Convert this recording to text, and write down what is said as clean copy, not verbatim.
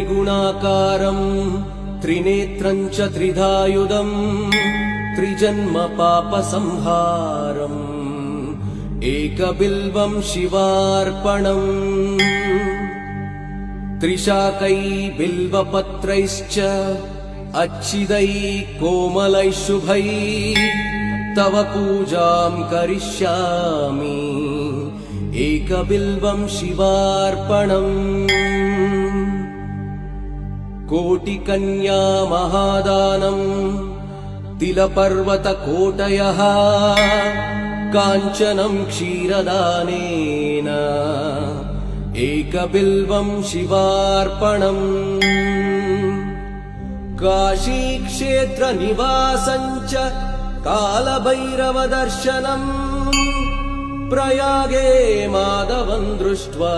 त्रिगुणाकारम् त्रिनेत्रम् च त्रिधायुधम् त्रिजन्म पापसंहारम् एकबिल्वम् शिवार्पणम् त्रिशाकै बिल्वपत्रैश्च अच्छिदै कोमलै शुभै तव पूजाम् करिष्यामि एकबिल्वम् शिवार्पणम् कोटिकन्या महादानम् तिलपर्वतकोटयः काञ्चनम् क्षीरदानेन एकबिल्वम् शिवार्पणम् काशीक्षेत्रनिवासम् च कालभैरवदर्शनम् प्रयागे माधवम् दृष्ट्वा